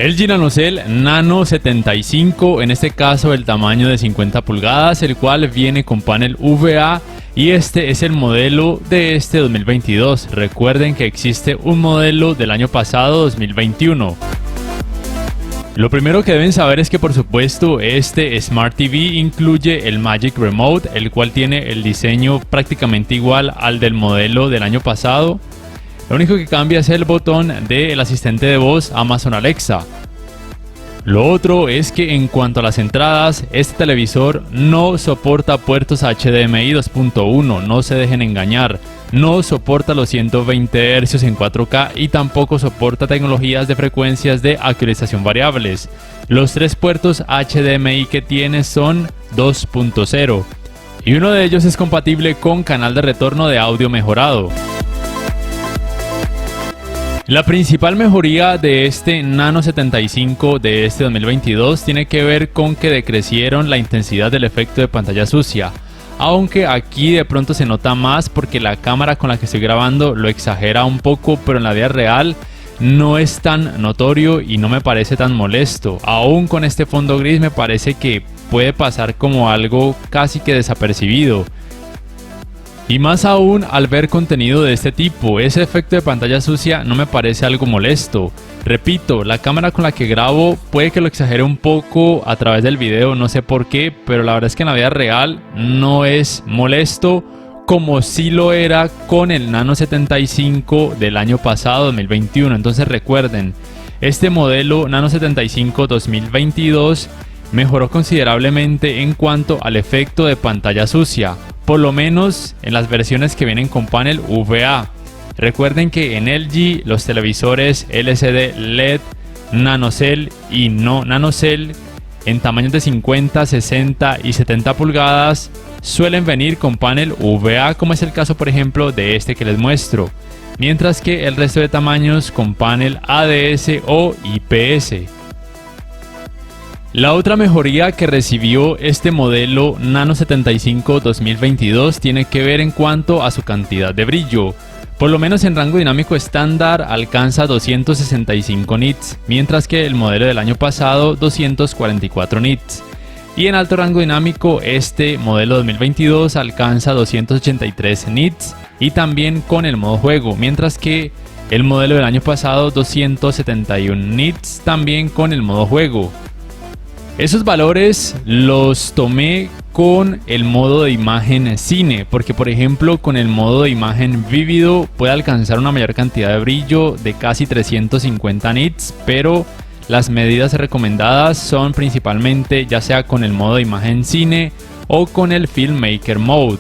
LG NanoCell Nano 75, en este caso el tamaño de 50 pulgadas, el cual viene con panel VA y este es el modelo de este 2022. Recuerden que existe un modelo del año pasado 2021. Lo primero que deben saber es que por supuesto este Smart TV incluye el Magic Remote, el cual tiene el diseño prácticamente igual al del modelo del año pasado. Lo único que cambia es el botón del asistente de voz Amazon Alexa. Lo otro es que en cuanto a las entradas, este televisor no soporta puertos HDMI 2.1, no se dejen engañar. No soporta los 120 Hz en 4K y tampoco soporta tecnologías de frecuencias de actualización variables. Los tres puertos HDMI que tiene son 2.0 y uno de ellos es compatible con canal de retorno de audio mejorado. La principal mejoría de este Nano 75 de este 2022 tiene que ver con que decrecieron la intensidad del efecto de pantalla sucia. Aunque aquí de pronto se nota más porque la cámara con la que estoy grabando lo exagera un poco, pero en la vida real no es tan notorio y no me parece tan molesto. Aún con este fondo gris me parece que puede pasar como algo casi que desapercibido. Y más aún al ver contenido de este tipo, ese efecto de pantalla sucia no me parece algo molesto. Repito, la cámara con la que grabo puede que lo exagere un poco a través del video, no sé por qué, pero la verdad es que en la vida real no es molesto como sí lo era con el Nano 75 del año pasado, 2021. Entonces recuerden, este modelo Nano 75 2022 mejoró considerablemente en cuanto al efecto de pantalla sucia, por lo menos en las versiones que vienen con panel VA. Recuerden que en LG los televisores LCD LED, NanoCell y no NanoCell en tamaños de 50, 60 y 70 pulgadas suelen venir con panel VA, como es el caso por ejemplo de este que les muestro, mientras que el resto de tamaños con panel ADS o IPS. La otra mejoría que recibió este modelo Nano 75 2022 tiene que ver en cuanto a su cantidad de brillo. Por lo menos en rango dinámico estándar alcanza 265 nits, mientras que el modelo del año pasado 244 nits. Y en alto rango dinámico este modelo 2022 alcanza 283 nits y también con el modo juego, mientras que el modelo del año pasado 271 nits también con el modo juego. Esos valores los tomé con el modo de imagen cine, porque por ejemplo con el modo de imagen vívido puede alcanzar una mayor cantidad de brillo de casi 350 nits, pero las medidas recomendadas son principalmente ya sea con el modo de imagen cine o con el Filmmaker Mode.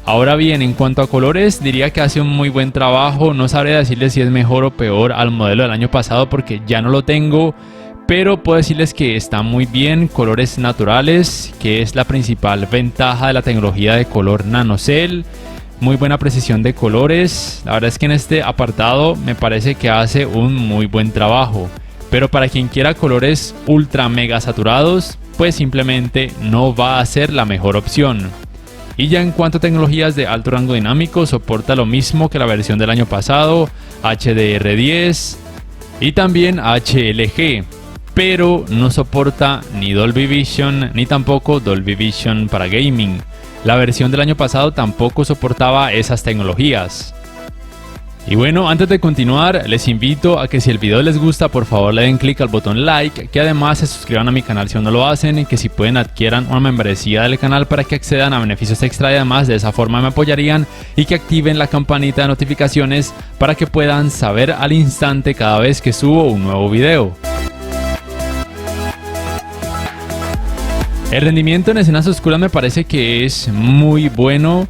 Ahora bien, en cuanto a colores, diría que hace un muy buen trabajo. No sabré decirles si es mejor o peor al modelo del año pasado porque ya no lo tengo, pero puedo decirles que está muy bien. Colores naturales, que es la principal ventaja de la tecnología de color NanoCell. Muy buena precisión de colores. La verdad es que en este apartado me parece que hace un muy buen trabajo. Pero para quien quiera colores ultra mega saturados, pues simplemente no va a ser la mejor opción. Y ya en cuanto a tecnologías de alto rango dinámico, soporta lo mismo que la versión del año pasado, HDR10 y también HLG. Pero no soporta ni Dolby Vision ni tampoco Dolby Vision para gaming. La versión del año pasado tampoco soportaba esas tecnologías. Y bueno, antes de continuar, les invito a que si el video les gusta, por favor le den clic al botón like, que además se suscriban a mi canal si aún no lo hacen, y que si pueden adquieran una membresía del canal para que accedan a beneficios extra y además de esa forma me apoyarían, y que activen la campanita de notificaciones para que puedan saber al instante cada vez que subo un nuevo video. El rendimiento en escenas oscuras me parece que es muy bueno,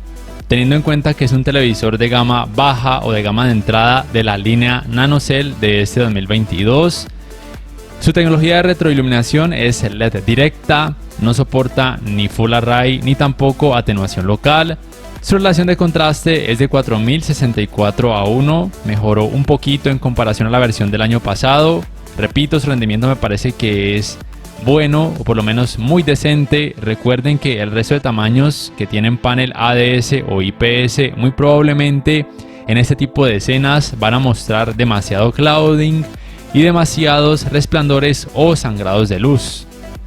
teniendo en cuenta que es un televisor de gama baja o de gama de entrada de la línea NanoCell de este 2022. Su tecnología de retroiluminación es LED directa, no soporta ni Full Array ni tampoco atenuación local. Su relación de contraste es de 4064:1, mejoró un poquito en comparación a la versión del año pasado. Repito, su rendimiento me parece que es bueno, o por lo menos muy decente. Recuerden que el resto de tamaños que tienen panel ADS o IPS muy probablemente en este tipo de escenas van a mostrar demasiado clouding y demasiados resplandores o sangrados de luz.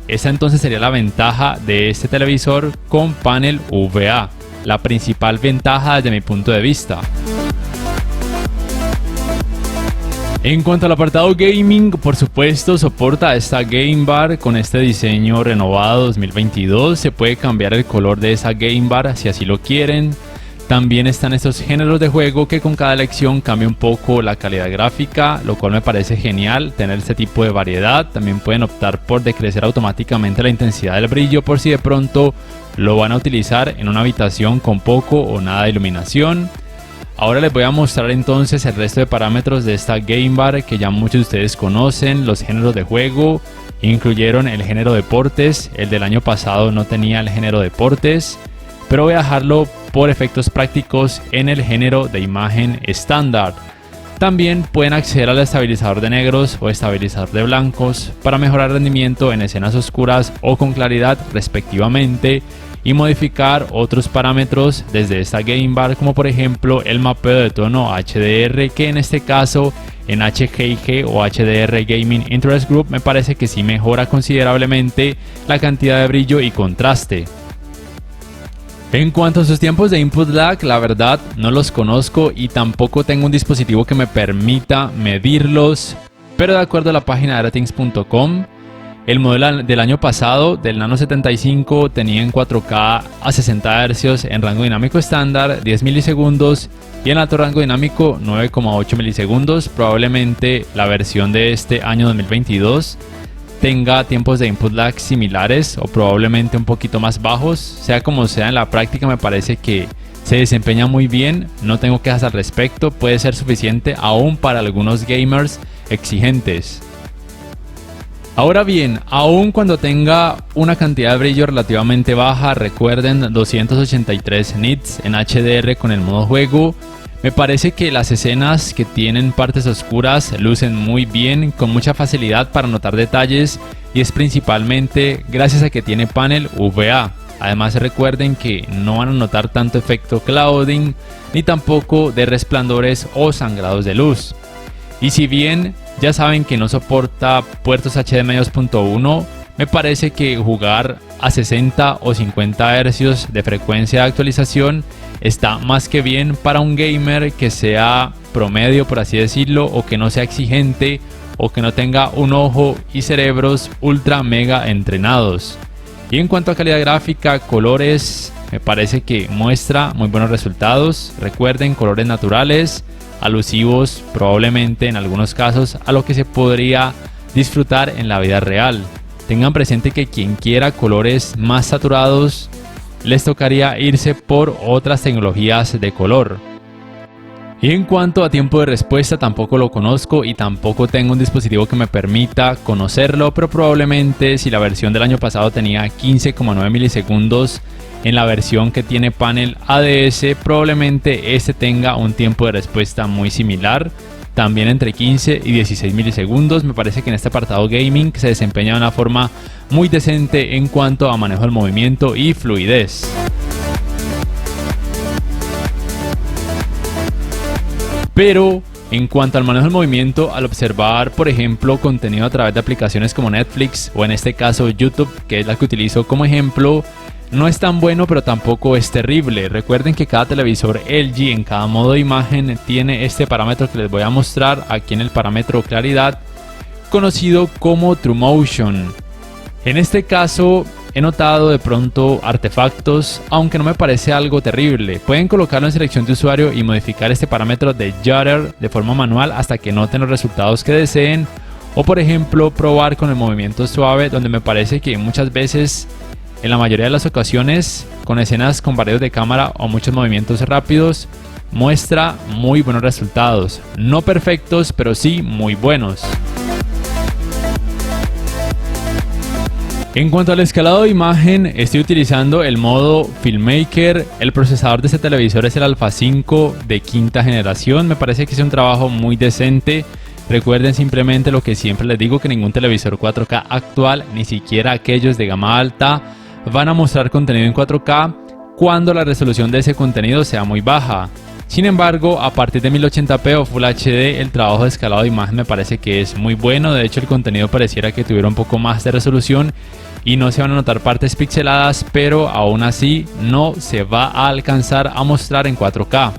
Esa entonces sería la ventaja de este televisor con panel VA, la principal ventaja desde mi punto de vista. En cuanto al apartado gaming, por supuesto soporta esta Game Bar con este diseño renovado 2022. Se puede cambiar el color de esa Game Bar si así lo quieren. También están estos géneros de juego que con cada elección cambia un poco la calidad gráfica, lo cual me parece genial tener este tipo de variedad. También pueden optar por decrecer automáticamente la intensidad del brillo por si de pronto lo van a utilizar en una habitación con poco o nada de iluminación. Ahora les voy a mostrar entonces el resto de parámetros de esta Game Bar que ya muchos de ustedes conocen. Los géneros de juego incluyeron el género deportes, el del año pasado no tenía el género deportes, pero voy a dejarlo por efectos prácticos en el género de imagen estándar. También pueden acceder al estabilizador de negros o estabilizador de blancos para mejorar rendimiento en escenas oscuras o con claridad respectivamente, y modificar otros parámetros desde esta Game Bar, como por ejemplo el mapeo de tono HDR, que en este caso en HGIG o HDR Gaming Interest Group me parece que sí mejora considerablemente la cantidad de brillo y contraste. En cuanto a sus tiempos de input lag, la verdad no los conozco y tampoco tengo un dispositivo que me permita medirlos, pero de acuerdo a la página de ratings.com, el modelo del año pasado del Nano 75 tenía en 4K a 60 Hz en rango dinámico estándar 10 milisegundos y en alto rango dinámico 9,8 milisegundos. Probablemente la versión de este año 2022 tenga tiempos de input lag similares o probablemente un poquito más bajos. Sea como sea, en la práctica me parece que se desempeña muy bien, no tengo quejas al respecto, puede ser suficiente aún para algunos gamers exigentes. Ahora bien, aun cuando tenga una cantidad de brillo relativamente baja, recuerden 283 nits en HDR con el modo juego, me parece que las escenas que tienen partes oscuras lucen muy bien, con mucha facilidad para notar detalles, y es principalmente gracias a que tiene panel VA. Además recuerden que no van a notar tanto efecto clouding, ni tampoco de resplandores o sangrados de luz. Y si bien ya saben que no soporta puertos HDMI 2.1, me parece que jugar a 60 o 50 Hz de frecuencia de actualización está más que bien para un gamer que sea promedio, por así decirlo, o que no sea exigente o que no tenga un ojo y cerebros ultra mega entrenados. Y en cuanto a calidad gráfica, colores, me parece que muestra muy buenos resultados. Recuerden, colores naturales, alusivos probablemente en algunos casos a lo que se podría disfrutar en la vida real. Tengan presente que quien quiera colores más saturados les tocaría irse por otras tecnologías de color. Y en cuanto a tiempo de respuesta, tampoco lo conozco y tampoco tengo un dispositivo que me permita conocerlo, pero probablemente si la versión del año pasado tenía 15,9 milisegundos, en la versión que tiene panel ADS probablemente este tenga un tiempo de respuesta muy similar, también entre 15 y 16 milisegundos. Me parece que en este apartado gaming se desempeña de una forma muy decente en cuanto a manejo del movimiento y fluidez. Pero en cuanto al manejo del movimiento, al observar por ejemplo contenido a través de aplicaciones como Netflix o en este caso YouTube, que es la que utilizo como ejemplo, no es tan bueno pero tampoco es terrible. Recuerden que cada televisor LG en cada modo de imagen tiene este parámetro que les voy a mostrar aquí en el parámetro claridad, conocido como TrueMotion. En este caso he notado de pronto artefactos, aunque no me parece algo terrible. Pueden colocarlo en selección de usuario y modificar este parámetro de Jutter de forma manual hasta que noten los resultados que deseen, o por ejemplo probar con el movimiento suave, donde me parece que muchas veces, en la mayoría de las ocasiones, con escenas con varios de cámara o muchos movimientos rápidos, muestra muy buenos resultados. No perfectos, pero sí muy buenos. En cuanto al escalado de imagen, estoy utilizando el modo Filmmaker. El procesador de este televisor es el Alpha 5 de quinta generación. Me parece que es un trabajo muy decente. Recuerden simplemente lo que siempre les digo, que ningún televisor 4K actual, ni siquiera aquellos de gama alta, van a mostrar contenido en 4K cuando la resolución de ese contenido sea muy baja. Sin embargo, a partir de 1080p o Full HD, el trabajo de escalado de imagen me parece que es muy bueno. De hecho, el contenido pareciera que tuviera un poco más de resolución y no se van a notar partes pixeladas, pero aún así no se va a alcanzar a mostrar en 4K.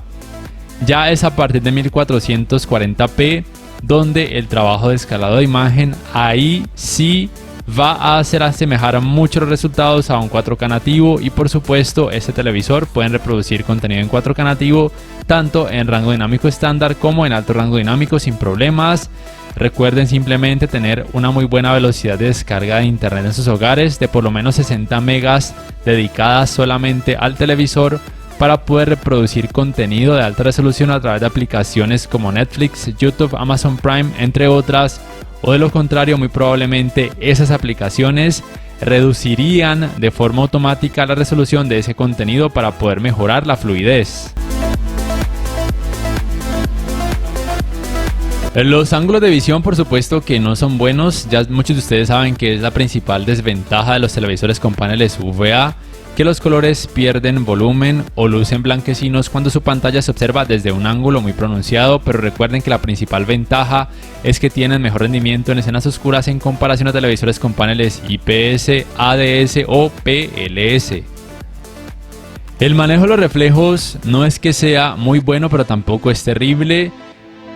Ya es a partir de 1440p donde el trabajo de escalado de imagen ahí sí va a hacer asemejar mucho los resultados a un 4K nativo, y por supuesto este televisor pueden reproducir contenido en 4K nativo tanto en rango dinámico estándar como en alto rango dinámico sin problemas. Recuerden simplemente tener una muy buena velocidad de descarga de internet en sus hogares, de por lo menos 60 megas dedicadas solamente al televisor, para poder reproducir contenido de alta resolución a través de aplicaciones como Netflix, YouTube, Amazon Prime, entre otras. O de lo contrario, muy probablemente esas aplicaciones reducirían de forma automática la resolución de ese contenido para poder mejorar la fluidez. Los ángulos de visión, por supuesto que no son buenos. Ya muchos de ustedes saben que es la principal desventaja de los televisores con paneles VGA, que los colores pierden volumen o lucen blanquecinos cuando su pantalla se observa desde un ángulo muy pronunciado, pero recuerden que la principal ventaja es que tienen mejor rendimiento en escenas oscuras en comparación a televisores con paneles IPS, ADS o PLS. El manejo de los reflejos no es que sea muy bueno, pero tampoco es terrible.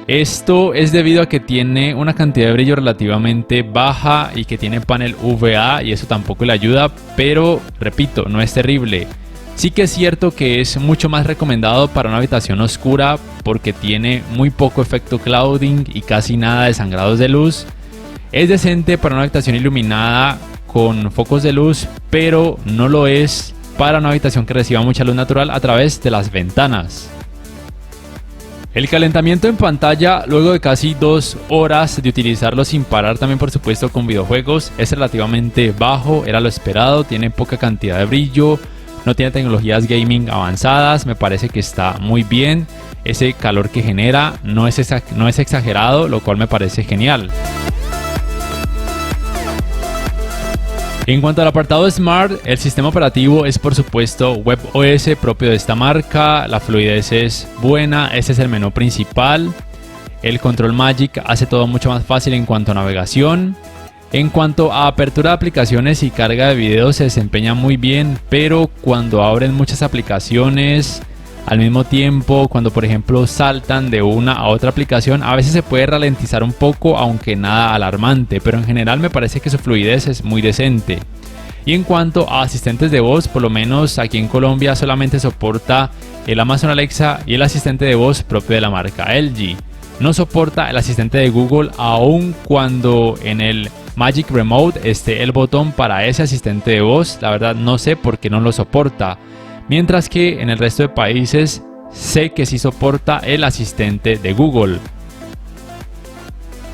Esto es debido a que tiene una cantidad de brillo relativamente baja y que tiene panel VGA, y eso tampoco le ayuda, pero repito, no es terrible. Sí que es cierto que es mucho más recomendado para una habitación oscura porque tiene muy poco efecto clouding y casi nada de sangrados de luz. Es decente para una habitación iluminada con focos de luz, pero no lo es para una habitación que reciba mucha luz natural a través de las ventanas. El calentamiento en pantalla luego de casi 2 horas de utilizarlo sin parar, también por supuesto con videojuegos, es relativamente bajo, era lo esperado, tiene poca cantidad de brillo, no tiene tecnologías gaming avanzadas, me parece que está muy bien. Ese calor que genera no es exagerado, lo cual me parece genial. En cuanto al apartado Smart, el sistema operativo es por supuesto WebOS propio de esta marca, la fluidez es buena, este es el menú principal, el Control Magic hace todo mucho más fácil en cuanto a navegación. En cuanto a apertura de aplicaciones y carga de videos se desempeña muy bien, pero cuando abren muchas aplicaciones al mismo tiempo, cuando por ejemplo saltan de una a otra aplicación, a veces se puede ralentizar un poco, aunque nada alarmante, pero en general me parece que su fluidez es muy decente. Y en cuanto a asistentes de voz, por lo menos aquí en Colombia solamente soporta el Amazon Alexa y el asistente de voz propio de la marca LG. No soporta el asistente de Google, aun cuando en el Magic Remote esté el botón para ese asistente de voz. La verdad no sé por qué no lo soporta. Mientras que en el resto de países sé que sí soporta el asistente de Google.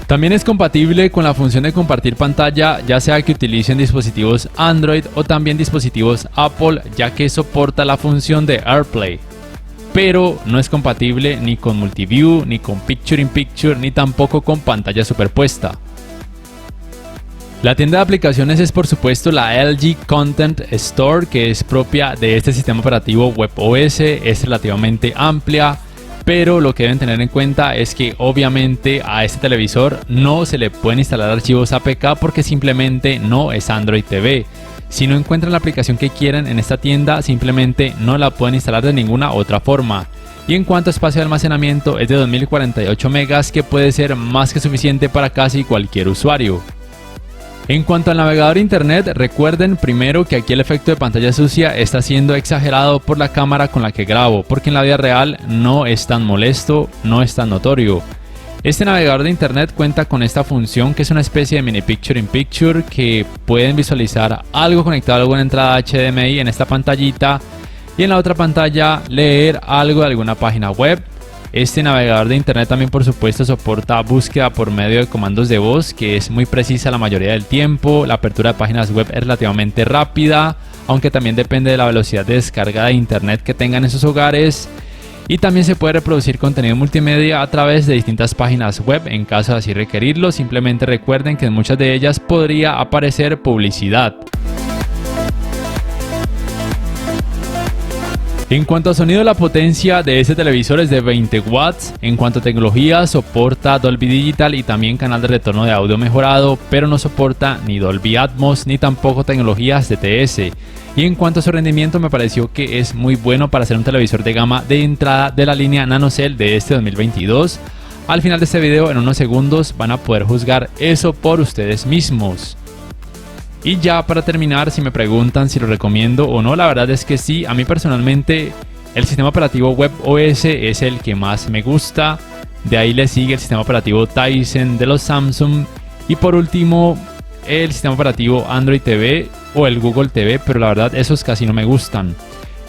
También es compatible con la función de compartir pantalla, ya sea que utilicen dispositivos Android o también dispositivos Apple, ya que soporta la función de AirPlay. Pero no es compatible ni con Multiview, ni con Picture in Picture, ni tampoco con pantalla superpuesta. La tienda de aplicaciones es por supuesto la LG Content Store, que es propia de este sistema operativo WebOS, es relativamente amplia, pero lo que deben tener en cuenta es que obviamente a este televisor no se le pueden instalar archivos APK porque simplemente no es Android TV. Si no encuentran la aplicación que quieren en esta tienda, simplemente no la pueden instalar de ninguna otra forma. Y en cuanto a espacio de almacenamiento, es de 2048 megas, que puede ser más que suficiente para casi cualquier usuario. En cuanto al navegador internet, recuerden primero que aquí el efecto de pantalla sucia está siendo exagerado por la cámara con la que grabo, porque en la vida real no es tan molesto, no es tan notorio. Este navegador de internet cuenta con esta función que es una especie de mini Picture in Picture, que pueden visualizar algo conectado a alguna entrada HDMI en esta pantallita y en la otra pantalla leer algo de alguna página web. Este navegador de internet también por supuesto soporta búsqueda por medio de comandos de voz, que es muy precisa la mayoría del tiempo. La apertura de páginas web es relativamente rápida, aunque también depende de la velocidad de descarga de internet que tengan en sus hogares. Y también se puede reproducir contenido multimedia a través de distintas páginas web en caso de así requerirlo. Simplemente recuerden que en muchas de ellas podría aparecer publicidad. En cuanto a sonido, la potencia de este televisor es de 20 watts. En cuanto a tecnología, soporta Dolby Digital y también canal de retorno de audio mejorado, pero no soporta ni Dolby Atmos ni tampoco tecnologías DTS. Y en cuanto a su rendimiento, me pareció que es muy bueno para ser un televisor de gama de entrada de la línea NanoCell de este 2022. Al final de este video, en unos segundos, van a poder juzgar eso por ustedes mismos. Y ya para terminar, si me preguntan si lo recomiendo o no, la verdad es que sí. A mí personalmente el sistema operativo WebOS es el que más me gusta. De ahí le sigue el sistema operativo Tizen de los Samsung. Y por último el sistema operativo Android TV o el Google TV, pero la verdad esos casi no me gustan.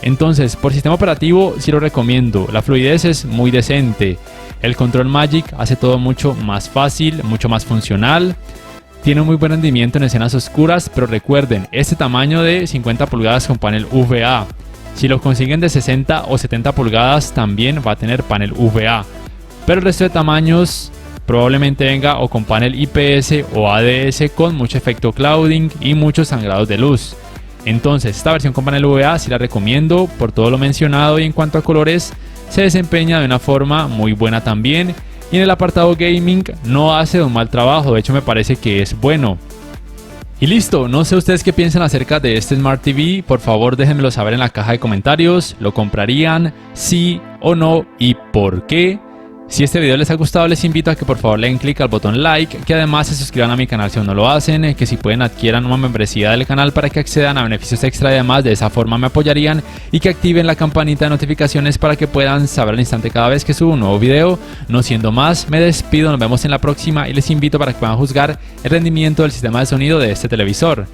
Entonces por sistema operativo sí lo recomiendo. La fluidez es muy decente. El Control Magic hace todo mucho más fácil, mucho más funcional. Tiene un muy buen rendimiento en escenas oscuras, pero recuerden, este tamaño de 50 pulgadas con panel VA. Si lo consiguen de 60 o 70 pulgadas también va a tener panel VA. Pero el resto de tamaños probablemente venga o con panel IPS o ADS con mucho efecto clouding y muchos sangrados de luz. Entonces esta versión con panel VA sí la recomiendo por todo lo mencionado, y en cuanto a colores se desempeña de una forma muy buena también. Y en el apartado gaming no hace un mal trabajo, de hecho me parece que es bueno. Y listo, no sé ustedes qué piensan acerca de este Smart TV, por favor déjenmelo saber en la caja de comentarios. ¿Lo comprarían? ¿Sí o no? ¿Y por qué? Si este video les ha gustado, les invito a que por favor le den clic al botón like, que además se suscriban a mi canal si aún no lo hacen, que si pueden adquieran una membresía del canal para que accedan a beneficios extra y además de esa forma me apoyarían, y que activen la campanita de notificaciones para que puedan saber al instante cada vez que subo un nuevo video. No siendo más, me despido, nos vemos en la próxima y les invito para que puedan juzgar el rendimiento del sistema de sonido de este televisor.